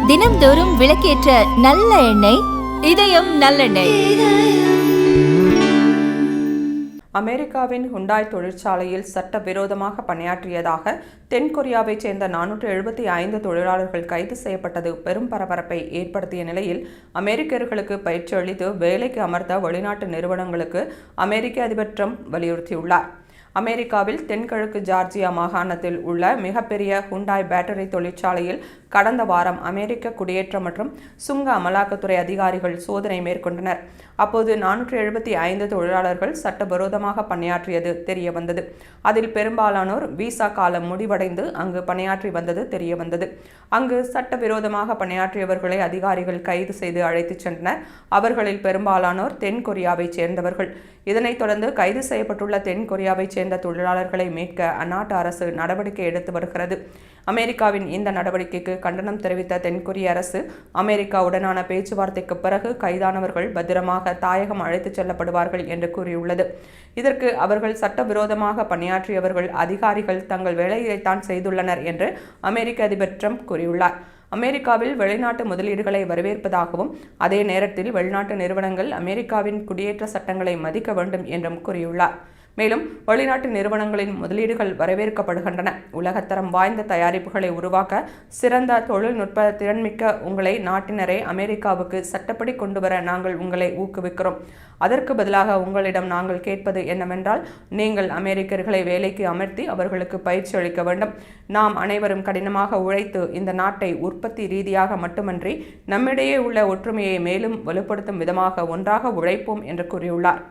தினம்தோறும் விளக்கேற்ற நல்ல எண்ணெய் இதயம் நல்லெண்ணெய். அமெரிக்காவின் ஹுண்டாய் தொழிற்சாலையில் சட்டவிரோதமாக பணியாற்றியதாக தென்கொரியாவைச் சேர்ந்த 475 தொழிலாளர்கள் கைது செய்யப்பட்டது பெரும் பரபரப்பை ஏற்படுத்திய நிலையில், அமெரிக்கர்களுக்கு பயிற்சி அளித்து வேலைக்கு அமர்த்த வெளிநாட்டு நிறுவனங்களுக்கு அமெரிக்க அதிபர் ட்ரம்ப் வலியுறுத்தியுள்ளார். அமெரிக்காவில் தென்கிழக்கு ஜார்ஜியா மாகாணத்தில் உள்ள மிகப்பெரிய ஹுண்டாய் பேட்டரி தொழிற்சாலையில் கடந்த வாரம் அமெரிக்க குடியேற்றம் மற்றும் சுங்க அமலாக்கத்துறை அதிகாரிகள் சோதனை மேற்கொண்டனர். அப்போது 475 தொழிலாளர்கள் சட்டவிரோதமாக பணியாற்றியது தெரியவந்தது. அதில் பெரும்பாலானோர் விசா காலம் முடிவடைந்து அங்கு பணியாற்றி வந்தது தெரியவந்தது. அங்கு சட்டவிரோதமாக பணியாற்றியவர்களை அதிகாரிகள் கைது செய்து அழைத்துச் சென்றனர். அவர்களில் பெரும்பாலானோர் தென்கொரியாவைச் சேர்ந்தவர்கள். இதனைத் தொடர்ந்து கைது செய்யப்பட்டுள்ள தென்கொரியாவைச் சேர்ந்த தொழிலாளர்களை மீட்க அந்நாட்டு அரசு நடவடிக்கை எடுத்து வருகிறது. அமெரிக்காவின் இந்த நடவடிக்கைக்கு கண்டனம் தெரிவித்த தென்கொரிய அரசு, அமெரிக்காவுடனான பேச்சுவார்த்தைக்கு பிறகு கைதானவர்கள் பத்திரமாக தாயகம் அழைத்துச் செல்லப்படுவார்கள் என்று கூறியுள்ளது. இதற்கு அவர்கள் சட்டவிரோதமாக பணியாற்றியவர்கள் அதிகாரிகள் தங்கள் வேலையைத்தான் செய்துள்ளனர் என்று அமெரிக்க அதிபர் ட்ரம்ப் கூறியுள்ளார். அமெரிக்காவில் வெளிநாட்டு முதலீடுகளை வரவேற்பதாகவும், அதே நேரத்தில் வெளிநாட்டு நிறுவனங்கள் அமெரிக்காவின் குடியேற்ற சட்டங்களை மதிக்க வேண்டும் என்றும் கூறியுள்ளார். மேலும் வெளிநாட்டு நிறுவனங்களின் முதலீடுகள் வரவேற்கப்படுகின்றன. உலகத்தரம் வாய்ந்த தயாரிப்புகளை உருவாக்க சிறந்த தொழில்நுட்ப திறன்மிக்க உங்களை நாட்டினரை அமெரிக்காவுக்கு சட்டப்படி கொண்டுவர நாங்கள் உங்களை ஊக்குவிக்கிறோம். அதற்கு பதிலாக உங்களிடம் நாங்கள் கேட்பது என்னவென்றால், நீங்கள் அமெரிக்கர்களை வேலைக்கு அமர்த்தி அவர்களுக்கு பயிற்சி அளிக்க வேண்டும். நாம் அனைவரும் கடினமாக உழைத்து இந்த நாட்டை உற்பத்தி ரீதியாக மட்டுமன்றி நம்மிடையே உள்ள ஒற்றுமையை மேலும் வலுப்படுத்தும் விதமாக ஒன்றாக உழைப்போம் என்று கூறியுள்ளார்.